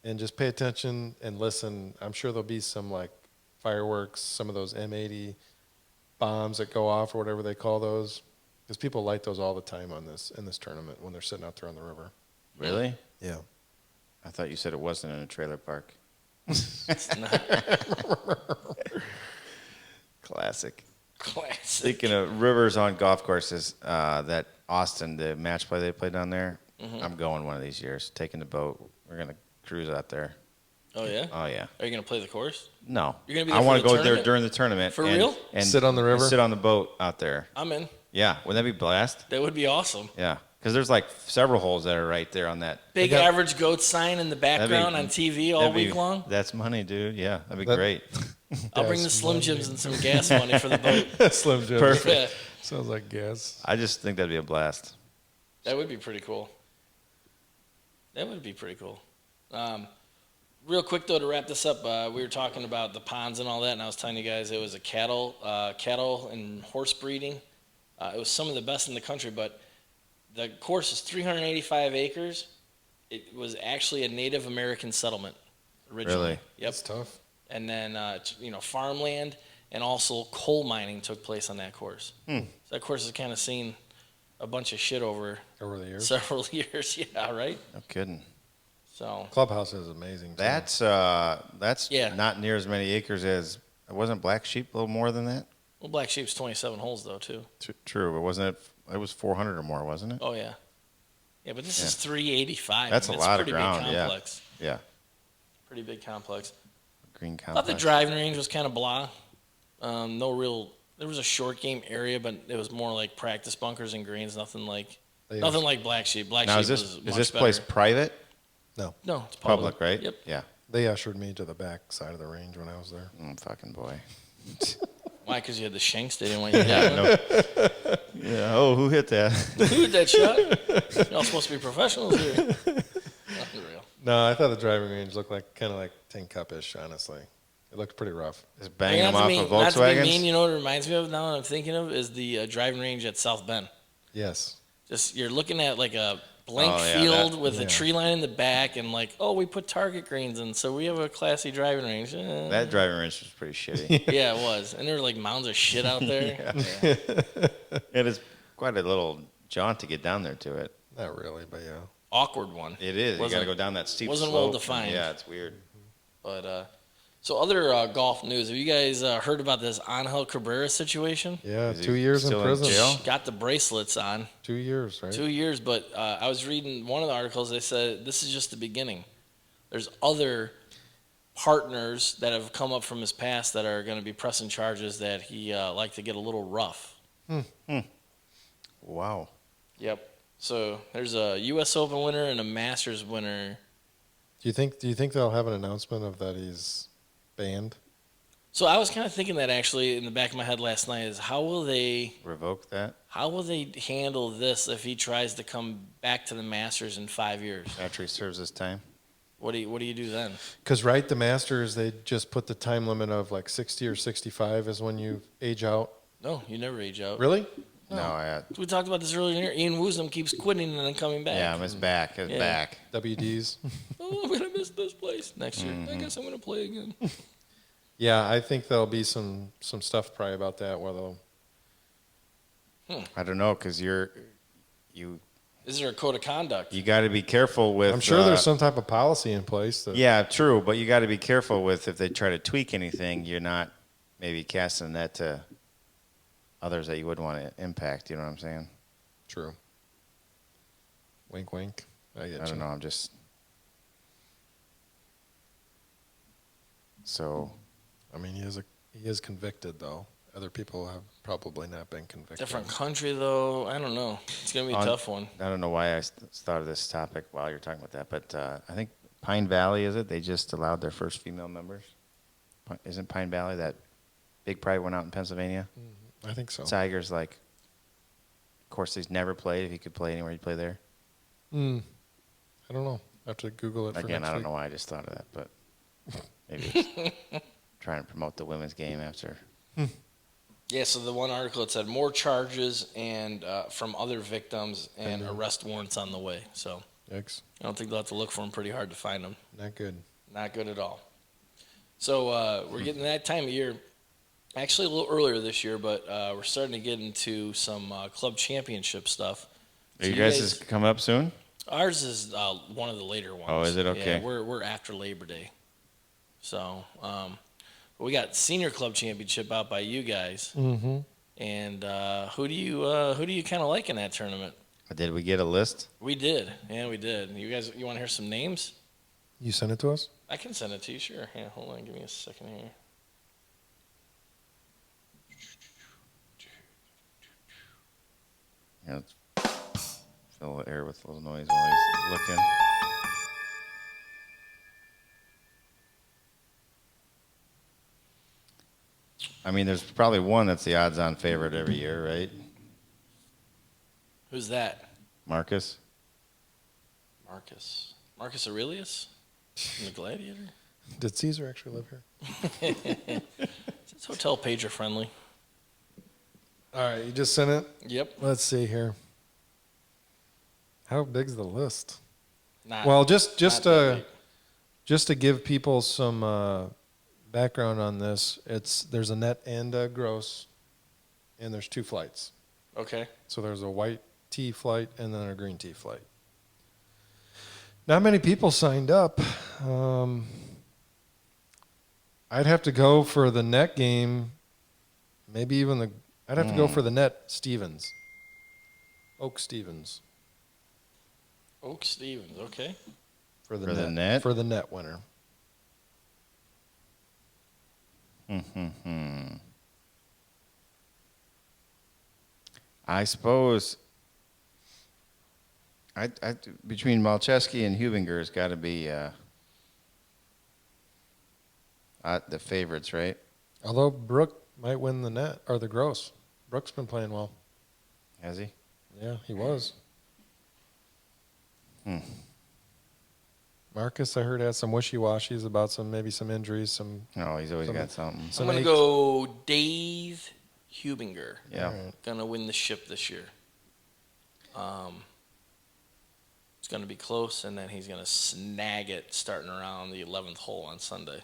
S4: and just pay attention and listen, I'm sure there'll be some like fireworks, some of those M80 bombs that go off or whatever they call those, because people light those all the time in this tournament when they're sitting out there on the river.
S3: Really?
S4: Yeah.
S3: I thought you said it wasn't in a trailer park.
S2: It's not
S3: Classic.
S2: classic.
S3: Speaking of rivers on golf courses, that Austin, the match play they played down there, I'm going one of these years. Taking the boat. We're going to cruise out there.
S2: Oh, yeah?
S3: Oh, yeah.
S2: Are you going to play the course?
S3: No.
S2: You're gonna be
S3: I
S2: there for
S3: want
S2: the
S3: to go there
S2: tournament?
S3: during the tournament.
S2: For
S3: and,
S2: real?
S3: And
S4: Sit on the river?
S3: Sit on the boat out there.
S2: I'm in.
S3: Yeah. Wouldn't that be blast?
S2: That would be awesome.
S3: Yeah. Because there's like several holes that are right there on that.
S2: Big
S4: got-
S2: average goat sign in the background on TV all
S3: That'd be-
S2: week long.
S3: That's money, dude. Yeah. That'd be
S4: That-
S3: great.
S2: I'll bring the
S4: Gas
S2: Slim
S4: money.
S2: Jims and some gas money for the boat.
S4: Slim Jim.
S3: Perfect.
S2: Yeah,
S4: Sounds like gas.
S3: I just think that'd be a blast.
S2: that would be pretty cool. That would be pretty cool. Real quick though, to wrap this up, we were talking about the ponds and all that, and I was telling you guys it was a cattle and horse breeding. It was some of the best in the country, but the course is 385 acres. It was actually a Native American settlement originally.
S3: Really?
S2: Yep.
S4: That's tough.
S2: And then farmland and also coal mining took place on that course. So that course has kind of seen a bunch of shit over
S4: Over the years.
S2: several years. Yeah, right.
S3: No kidding.
S2: So
S4: Clubhouse is amazing. too.
S3: That's
S2: Yeah.
S3: not near as many acres as wasn't Black Sheep a little more than that?
S2: well, Black Sheep's 27 holes though too.
S3: True, but wasn't it? It was 400 or more, wasn't it?
S2: Oh yeah, yeah. But this
S3: Yeah.
S2: is 385.
S3: That's
S2: I mean,
S3: a lot of
S2: pretty
S3: ground,
S2: Big
S3: yeah.
S2: complex.
S3: Yeah.
S2: Pretty big complex.
S3: Green
S2: I thought the
S3: complex.
S2: driving range was kind of blah. No real. There was a short game area, but it was more like practice bunkers and greens. Nothing like
S4: They-
S2: Black Sheep. Black
S3: Now
S2: Sheep
S3: is this
S2: was
S3: is
S2: much
S3: this
S2: better.
S3: place private?
S4: No,
S2: No, it's
S3: Public, right?
S2: Yep.
S3: Yeah.
S4: they ushered me to the back side of the range when I was there.
S3: Fucking boy.
S2: Why? Because you had the shanks. They didn't want you to hit one?
S3: No. Yeah. Oh, who hit that?
S2: Who did that shot? Y'all supposed to be professionals here. Unreal.
S4: No, I thought the driving range looked like kind of like Tin Cup-ish, honestly. It looked pretty rough.
S3: Just banging them
S2: Not
S3: off
S2: to
S3: of
S2: be- Not to be
S3: Volkswagens.
S2: mean, you know what it reminds me of now that I'm thinking of is the driving range at South Bend.
S4: Yes.
S2: Just you're looking at like a blank
S3: Oh, yeah,
S2: field
S3: that-
S2: with
S4: yeah.
S2: a tree line in the back, and like, oh, we put target greens in, so we have a classy driving range.
S3: That driving range was pretty shitty.
S2: Yeah, it was, and there were like mounds of shit out there.
S3: Yeah. It is quite a little jaunt to get down there to it.
S4: Not really, but yeah.
S2: Awkward one.
S3: It is. You got to
S2: Wasn't-
S3: go down that steep
S2: wasn't
S3: slope.
S2: well-defined.
S3: Yeah, it's weird.
S2: But so other golf news. Have you guys heard about this Angel Cabrera situation?
S4: Yeah,
S3: Is he
S4: 2 years in
S3: still in
S4: prison.
S3: jail?
S2: Got the bracelets on.
S4: 2 years, right?
S2: 2 years, but I was reading one of the articles. They said this is just the beginning. There's other partners that have come up from his past that are going to be pressing charges that he liked to get a little rough.
S3: Wow.
S2: Yep. So there's a U.S. Open winner and a Masters winner.
S4: Do you think they'll have an announcement of that he's banned?
S2: So I was kind of thinking that actually in the back of my head last night is how will they
S3: Revoke that
S2: handle this if he tries to come back to the Masters in 5 years?
S3: after he serves his time.
S2: What do you do then?
S4: Because right, the Masters, they just put the time limit of like 60 or 65 is when you age out.
S2: No, you never age out.
S4: Really?
S3: No,
S2: We talked about this earlier here. Ian Woosnam keeps quitting and then coming back.
S3: yeah, his back. His
S2: Yeah.
S3: back.
S4: WDs.
S2: Oh, I'm gonna miss this place next year. I guess I'm gonna play again.
S4: Yeah, I think there'll be some stuff probably about that. Where they'll,
S3: I don't know, because you
S2: Is there a code of conduct?
S3: got to be careful with.
S4: I'm sure there's some type of policy in place. That,
S3: Yeah, true, but you got to be careful with if they try to tweak anything. You're not maybe casting that to others that you wouldn't want to impact. You know what I'm saying?
S4: True. Wink, wink. I get
S3: I don't
S4: you.
S3: know. I'm just so.
S4: I mean, he is convicted though. Other people have probably not been convicted.
S2: Different country though. I don't know. It's gonna be a
S3: On-
S2: tough one.
S3: I don't know why I thought of this topic while you're talking about that, but I think Pine Valley, is it? They just allowed their first female members. Isn't Pine Valley that big pride went out in Pennsylvania?
S4: I think so.
S3: Tiger's like, of course, he's never played. If he could play anywhere, he'd play there.
S4: I don't know. I have to Google it for
S3: Again,
S4: next
S3: I don't
S4: week.
S3: know why I just thought of that, but maybe it's trying to promote the women's game after.
S2: Yeah. So the one article it said more charges and from other victims and arrest warrants on the way. So
S4: Yikes.
S2: I don't think they'll have to look for them pretty hard to find them.
S4: Not good.
S2: Not good at all. So we're getting that time of year. Actually, a little earlier this year, but we're starting to get into some club championship stuff.
S3: Are
S2: So
S3: you guys coming up soon?
S2: Ours is one of the later ones.
S3: Oh, is it? Okay.
S2: Yeah, we're after Labor Day. So we got senior club championship out by you guys.
S4: Mm-hmm.
S2: And who do you kind of like in that tournament?
S3: Did we get a list?
S2: We did. Yeah, we did. You guys, you want to hear some names?
S4: You sent it to us?
S2: I can send it to you. Sure. Yeah, hold on. Give me a second here.
S3: Yeah, let's fill the air with a little noise while he's looking. I mean, there's probably one that's the odds-on favorite every year, right?
S2: Who's that?
S3: Marcus.
S2: Marcus Aurelius? From the Gladiator?
S4: Did Caesar actually live here?
S2: It's hotel pager friendly.
S4: All right, you just sent it?
S2: Yep.
S4: Let's see here. How big's the list?
S2: Not,
S4: Well, just
S2: not that big.
S4: just to give people some background on this, there's a net and a gross, and there's 2 flights.
S2: Okay.
S4: So there's a white tea flight and then a green tea flight. Not many people signed up. I'd have to go for the net game, maybe even I'd have to go for the net Stevens. Oak Stevens.
S2: Oak Stevens. Okay.
S3: For the net?
S4: For the net winner.
S3: I suppose Between Malcheski and Hubinger, it's got to be the favorites, right?
S4: Although Brook might win the net or the gross. Brook's been playing well.
S3: Has he?
S4: Yeah, he was. Marcus, I heard, had some wishy-washies about maybe some injuries.
S3: No, he's always got something.
S2: I'm going to go Dave Hubinger.
S3: Yeah.
S4: Right.
S2: Going to win the ship this year. It's going to be close, and then he's going to snag it starting around the 11th hole on Sunday.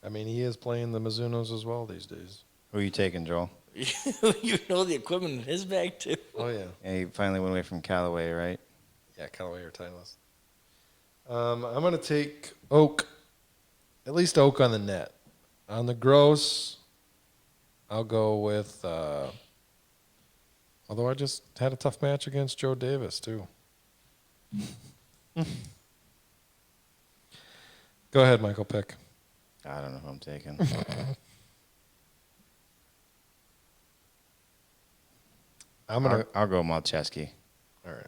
S4: I mean, he is playing the Mizunos as well these days.
S3: Who are you taking, Joel?
S2: You know the equipment in his bag, too.
S4: Oh, yeah.
S3: Yeah, he finally went away from Callaway, right?
S4: Yeah, Callaway or Titleist. I'm going to take Oak, at least Oak on the net. On the gross, I'll go with, although I just had a tough match against Joe Davis, too. Go ahead, Michael, pick.
S3: I don't know who I'm taking. I'll go Malcheski.
S4: All right,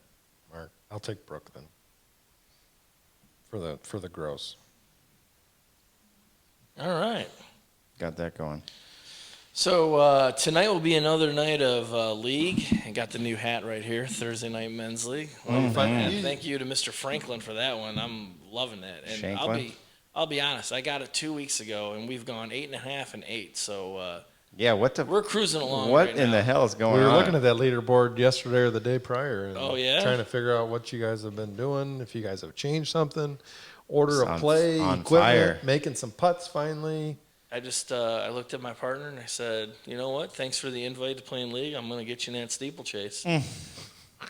S4: Mark. I'll take Brook then. For the gross.
S2: All right.
S3: Got that going.
S2: So tonight will be another night of league. I got the new hat right here, Thursday Night Men's League. And thank you to Mr. Franklin for that one. I'm loving it. And
S3: Shanklin?
S2: I'll be honest. I got it 2 weeks ago, and we've gone 8.5 and 8. So
S3: Yeah,
S2: we're cruising along.
S3: what
S2: right
S3: in
S2: now.
S3: the hell is going on?
S4: We were looking at that leaderboard yesterday or the day prior. And
S2: Oh, yeah?
S4: trying to figure out what you guys have been doing, if you guys have changed something, order
S3: It's
S4: of play,
S3: on
S4: equipment,
S3: fire.
S4: making some putts finally.
S2: I just I looked at my partner and I said, you know what? Thanks for the invite to play in league. I'm going to get you in that steeplechase.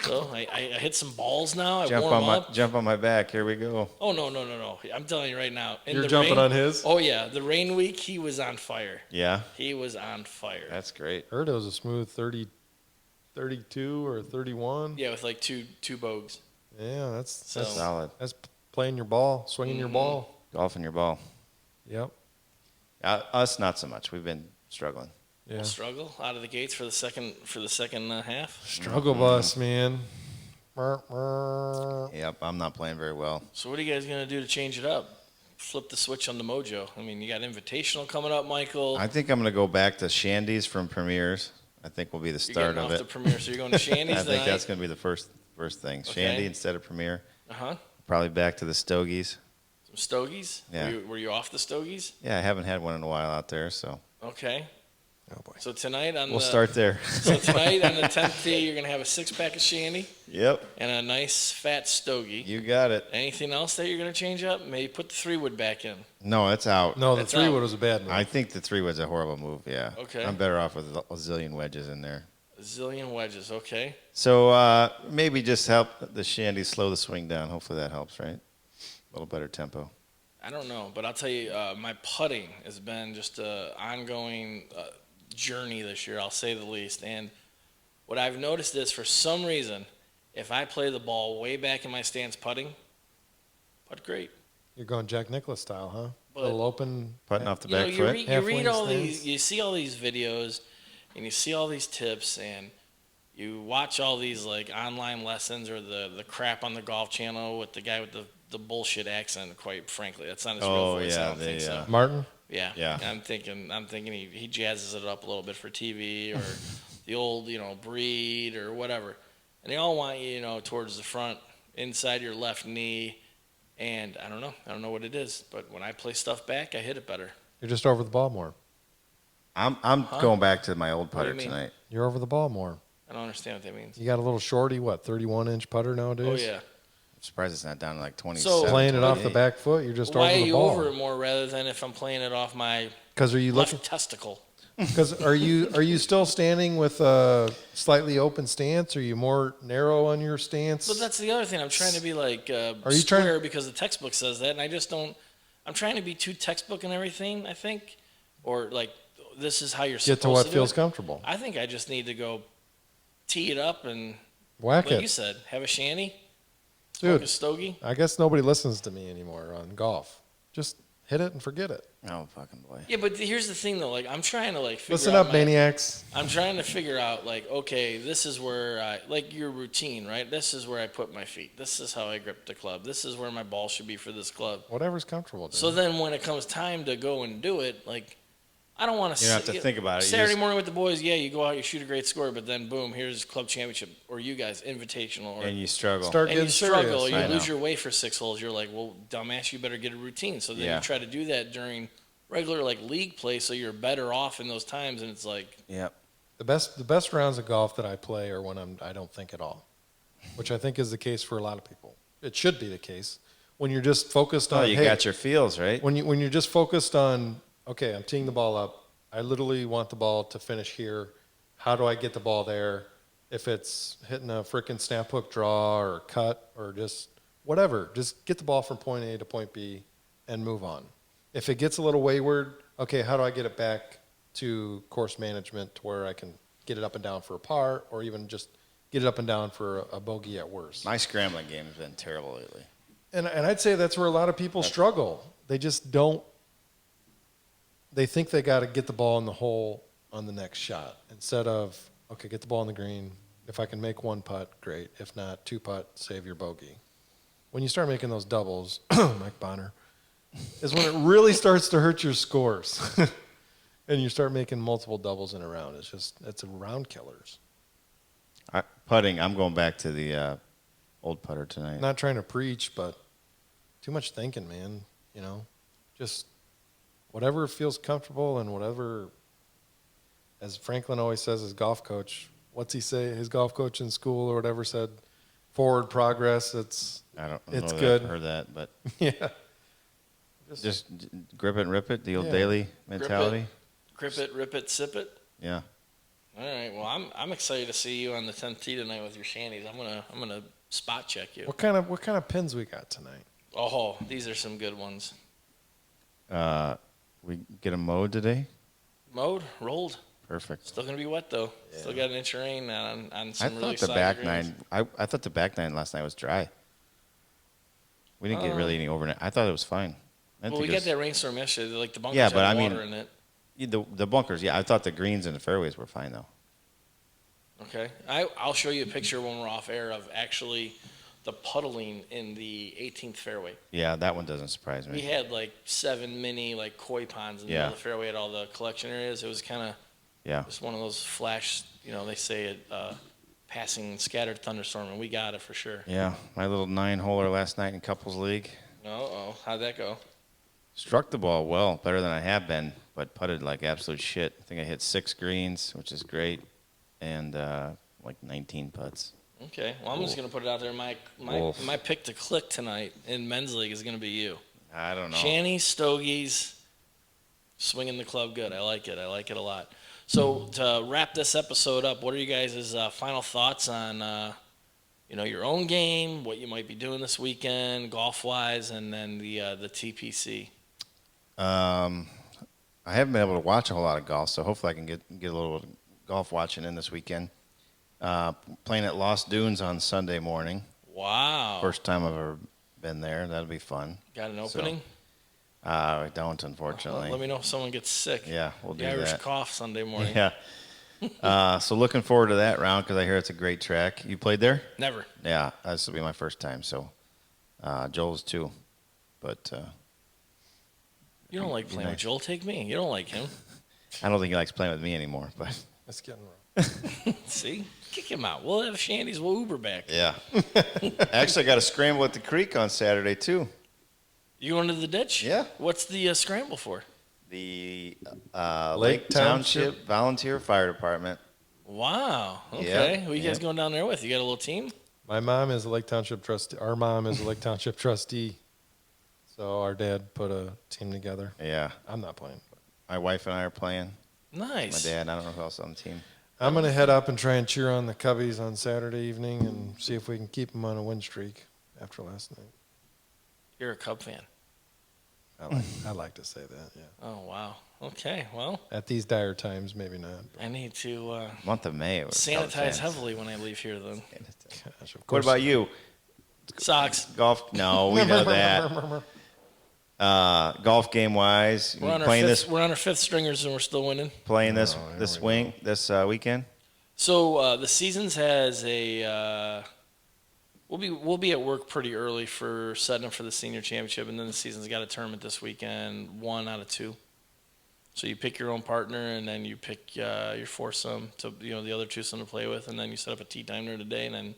S2: So I hit some balls now. I warm up.
S3: Jump on my back. Here we go.
S2: Oh, no. I'm telling you right now. In
S4: You're
S2: the
S4: jumping
S2: rain-
S4: on his?
S2: Oh, yeah. The rain week, he was on fire.
S3: Yeah,
S2: He was on fire.
S3: that's great.
S4: Heard it was a smooth 32 or 31.
S2: Yeah, with like two bogues.
S4: Yeah, that's
S2: So-
S3: Solid.
S4: that's playing your ball, swinging your ball.
S3: Golfing your ball.
S4: Yep.
S3: Us, not so much. We've been struggling.
S4: Yeah.
S2: Struggle out of the gates for the second half.
S4: Struggle bus, man. Yep.
S3: Yep, I'm not playing very well.
S2: So what are you guys going to do to change it up? Flip the switch on the mojo. I mean, you got Invitational coming up, Michael.
S3: I think I'm going to go back to Shandy's from Premiers. I think will be the
S2: You're
S3: start
S2: getting
S3: of
S2: off
S3: it.
S2: the Premiere, so you're going to Shandy's
S3: I think
S2: tonight?
S3: that's going to be the first thing.
S2: Okay.
S3: Shandy instead of Premier.
S2: Uh-huh.
S3: Probably back to the Stogies.
S2: Some Stogies?
S3: Yeah.
S2: Were you off the Stogies?
S3: Yeah, I haven't had one in a while out there, so
S2: Okay.
S4: Oh boy.
S2: So tonight on
S3: we'll
S2: the
S3: start there.
S2: So tonight on the 10th tee, you're going to have a 6-pack of Shandy
S3: Yep,
S2: and a nice fat Stogie.
S3: you got it.
S2: Anything else that you're going to change up? Maybe put the 3-wood back in.
S3: No, it's out.
S4: No, the
S2: That's
S4: 3-wood
S2: out.
S4: was a bad move.
S3: I think the 3 was a horrible move. Yeah.
S2: Okay.
S3: I'm better off with a zillion wedges in there.
S2: A zillion wedges. Okay.
S3: So maybe just help the Shandy slow the swing down. Hopefully that helps, right? A little better tempo.
S2: I don't know, but I'll tell you, my putting has been just an ongoing journey this year, I'll say the least. And what I've noticed is, for some reason, if I play the ball way back in my stance putting, putt great.
S4: You're going Jack Nicklaus style, huh?
S2: But-
S4: Little open.
S3: Putting off the
S2: You know,
S3: back
S2: you
S3: foot.
S2: read
S4: Half-wing
S2: all
S4: stance.
S2: these, you see all these videos, and you see all these tips, and you watch all these like online lessons or the crap on the Golf Channel with the guy with the bullshit accent. Quite frankly, that's not his real
S3: Oh,
S2: voice. I
S3: yeah,
S2: don't think so.
S4: Martin?
S2: Yeah.
S3: Yeah.
S2: I'm thinking he jazzes it up a little bit for TV or the old, Breed or whatever. And they all want you, towards the front, inside your left knee. And I don't know what it is, but when I play stuff back, I hit it better.
S4: You're just over the ball more.
S3: I'm going back to my old
S2: What do you
S3: putter
S2: mean?
S3: tonight.
S4: You're over the ball more.
S2: I don't understand what that means.
S4: You got a little shorty, 31-inch putter nowadays?
S2: Oh yeah.
S3: I'm surprised it's not down to like 27.
S2: So-
S4: Playing it off the
S3: 28.
S4: back foot, you're just
S2: Why
S4: over
S2: are
S4: the
S2: you
S4: ball.
S2: over it more rather than if I'm playing it off my
S4: Because are you
S2: left
S4: looking?
S2: testicle?
S4: Because are you still standing with a slightly open stance? Are you more narrow on your stance?
S2: But that's the other thing. I'm trying to be like
S4: Are you trying-
S2: square because the textbook says that, and I just don't. I'm trying to be too textbook and everything. I think, or like this is how you're
S4: Get
S2: supposed
S4: to what
S2: do
S4: feels
S2: it.
S4: comfortable.
S2: I think I just need to go tee it up and,
S4: Whack
S2: like you
S4: it,
S2: said, have a shanty, smoke a
S4: dude.
S2: stogie.
S4: I guess nobody listens to me anymore on golf. Just hit it and forget it.
S3: Oh, fucking boy.
S2: Yeah, but here's the thing though. Like I'm trying to like figure
S4: Listen
S2: out
S4: up, maniacs.
S2: I'm trying to figure out like, okay, this is where I like your routine, right? This is where I put my feet. This is how I grip the club. This is where my ball should be for this club.
S4: Whatever's comfortable. Dude.
S2: So then when it comes time to go and do it, like I don't want to.
S3: You don't have to think about it. You
S2: Saturday
S3: just-
S2: morning with the boys, yeah, you go out, you shoot a great score, but then boom, here's club championship, or you guys invitational, or
S3: And you struggle.
S4: Start
S2: and
S4: getting
S2: you struggle,
S4: serious.
S2: or you
S3: I
S2: lose
S3: know.
S2: your way for 6 holes. You're like, well, dumbass, you better get a routine. So then
S3: Yeah.
S2: you try to do that during regular like league play, so you're better off in those times. And it's like,
S3: Yep.
S4: The best rounds of golf that I play are when I don't think at all, which I think is the case for a lot of people. It should be the case when you're just focused
S3: Oh,
S4: on.
S3: you
S4: hey,
S3: got your feels, right?
S4: when you're just focused on, okay, I'm teeing the ball up. I literally want the ball to finish here. How do I get the ball there? If it's hitting a freaking snap hook draw or cut or just whatever, just get the ball from point A to point B and move on. If it gets a little wayward, okay, how do I get it back to course management to where I can get it up and down for a par or even just get it up and down for a bogey at worst?
S3: My scrambling game has been terrible lately.
S4: And I'd say that's where a lot of people struggle. They just don't. They think they got to get the ball in the hole on the next shot instead of, okay, get the ball in the green. If I can make 1 putt, great. If not, 2 putt, save your bogey. When you start making those doubles, Mike Bonner, is when it really starts to hurt your scores. And you start making multiple doubles in a round. It's a round killers.
S3: Putting, I'm going back to the old putter tonight.
S4: Not trying to preach, but too much thinking, man. You know, just whatever feels comfortable and whatever, as Franklin always says, his golf coach, what's he say? His golf coach in school or whatever said, forward progress. It's
S3: I don't
S4: It's
S3: know
S4: good.
S3: That I've heard that, but
S4: yeah.
S3: just grip it and rip it, the old
S4: Yeah.
S3: daily mentality.
S2: grip it, rip it, sip it.
S3: Yeah.
S2: All right. Well, I'm excited to see you on the 10th tee tonight with your shanties. I'm gonna spot check you.
S4: What kind of pins we got tonight?
S2: Oh, these are some good ones.
S3: We get a mowed today.
S2: Mowed, rolled.
S3: Perfect.
S2: Still gonna be wet though. Still got an inch of rain on
S3: I
S2: some really
S3: thought the
S2: soggy
S3: back
S2: greens.
S3: nine. I thought the back nine last night was dry. We didn't get really any overnight. I thought it was fine. I didn't
S2: Well, we
S3: think it
S2: got
S3: was-
S2: that rainstorm yesterday. Like the bunkers
S3: Yeah, but
S2: had
S3: I
S2: water
S3: mean-
S2: in it.
S3: The bunkers. Yeah, I thought the greens and the fairways were fine though.
S2: Okay. I'll show you a picture when we're off air of actually the puddling in the 18th fairway.
S3: Yeah, that one doesn't surprise
S2: We
S3: me.
S2: had like 7 mini like koi ponds in the
S3: Yeah.
S2: middle of the fairway at all the collection areas. It was kind of
S3: Yeah.
S2: just one of those flash, they say it, passing scattered thunderstorm, and we got it for sure.
S3: Yeah, my little 9-holer last night in couples league.
S2: How'd that go?
S3: Struck the ball well, better than I have been, but putted like absolute shit. I think I hit 6 greens, which is great, and like 19 putts.
S2: Okay. Well, I'm just gonna put it out there.
S3: Wolf.
S2: My pick to click tonight in men's league is gonna be you.
S3: I don't know.
S2: Shanny, Stogies, swinging the club good. I like it. I like it a lot. So to wrap this episode up, what are you guys' final thoughts on your own game, what you might be doing this weekend, golf wise, and then the TPC?
S3: I haven't been able to watch a whole lot of golf, so hopefully I can get a little golf watching in this weekend. Playing at Lost Dunes on Sunday morning.
S2: Wow.
S3: First time I've ever been there. That'll be fun.
S2: Got an opening?
S3: I don't, unfortunately.
S2: Let me know if someone gets sick.
S3: Yeah, we'll do
S2: The Irish
S3: that.
S2: cough Sunday morning.
S3: Yeah. So looking forward to that round because I hear it's a great track. You played there?
S2: Never.
S3: Yeah, this will be my first time. So Joel's too, but
S2: You don't like playing with
S3: nice.
S2: Joel. Take me. You don't like him.
S3: I don't think he likes playing with me anymore. But
S4: It's getting rough.
S2: See? Kick him out. We'll have shandies. We'll Uber back.
S3: yeah, actually, I got to scramble at the creek on Saturday too.
S2: You going to the ditch?
S3: Yeah.
S2: What's the scramble for?
S3: The
S4: Lake
S3: Lake
S4: Township
S3: Township Volunteer Fire Department.
S2: Wow. Okay.
S3: Yeah,
S2: Who you guys
S3: yeah.
S2: going down there with? You got a little team?
S4: My mom is a Lake Township trustee. Our mom is a Lake Township trustee. So our dad put a team together.
S3: Yeah,
S4: I'm not playing. But
S3: my wife and I are playing.
S2: Nice.
S3: My dad, I don't know who else on the team.
S4: I'm going to head up and try and cheer on the Cubbies on Saturday evening and see if we can keep them on a win streak after last night.
S2: You're a Cub fan.
S4: I like to say that, yeah.
S2: Oh, wow. Okay. Well,
S4: At these dire times, maybe not.
S2: I need to
S3: Month of May. we're Cubs
S2: sanitize
S3: fans.
S2: heavily when I leave here, then.
S4: Gosh, of
S3: What
S4: course.
S3: about you?
S2: Socks.
S3: Golf? No, we know that. Golf game wise,
S2: We're on
S3: playing
S2: we're on our fifth stringers and we're still winning.
S3: this weekend.
S2: So the Seasons has a. We'll be at work pretty early for setting up for the senior championship, and then the Season's got a tournament this weekend, 1 out of 2. So you pick your own partner, and then you pick your foursome to the other twosome to play with, and then you set up a tee time during the day, and then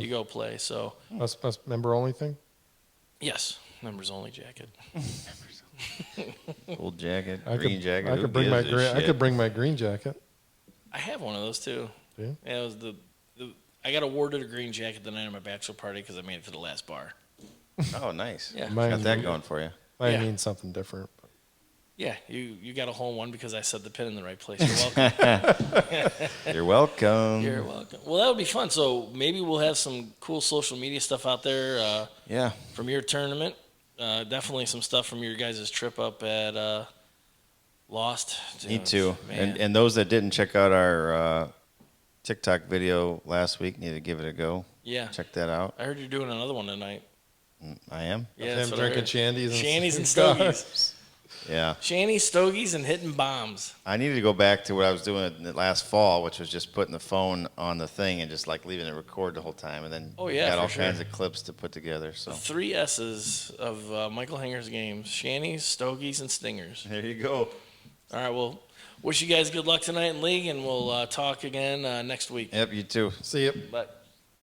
S2: you go play. So
S4: Us member only thing.
S2: yes, members only jacket.
S3: Old jacket,
S4: I
S3: green jacket.
S4: I
S3: who
S4: could bring
S3: gives
S4: my
S3: a
S4: green. I
S3: shit?
S4: could bring my green jacket.
S2: I have one of those too.
S4: Yeah.
S2: Yeah, it was the I got awarded a green jacket the night of my bachelor party because I made it to the last bar.
S3: Oh, nice.
S2: Yeah.
S4: Mine-
S3: Got that going for you.
S4: Mine
S2: Yeah.
S4: means something different.
S2: Yeah, you got a hole in one because I set the pin in the right place. You're welcome.
S3: You're welcome.
S2: You're welcome. Well, that would be fun. So maybe we'll have some cool social media stuff out there
S3: Yeah.
S2: from your tournament. Definitely some stuff from your guys' trip up at Lost.
S3: Me too.
S2: Man.
S3: And those that didn't check out our TikTok video last week need to give it a go.
S2: Yeah.
S3: Check that out.
S2: I heard you're doing another one tonight.
S3: I am.
S2: Yeah,
S4: Him
S2: that's what I
S4: drinking
S2: heard.
S4: shandies and
S2: Shandies and
S4: cigars.
S2: stogies.
S3: Yeah.
S2: Shandies, stogies, and hitting bombs.
S3: I needed to go back to what I was doing last fall, which was just putting the phone on the thing and just like leaving it record the whole time, and then
S2: Oh, yeah,
S3: got
S2: for
S3: all
S2: sure.
S3: kinds of clips to put together. So
S2: The 3 S's of Michael Hanger's games: Shandies, stogies, and stingers.
S3: there you go.
S2: All right, well, wish you guys good luck tonight in league, and we'll talk again next week.
S3: Yep, you too.
S4: See you.
S2: Bye.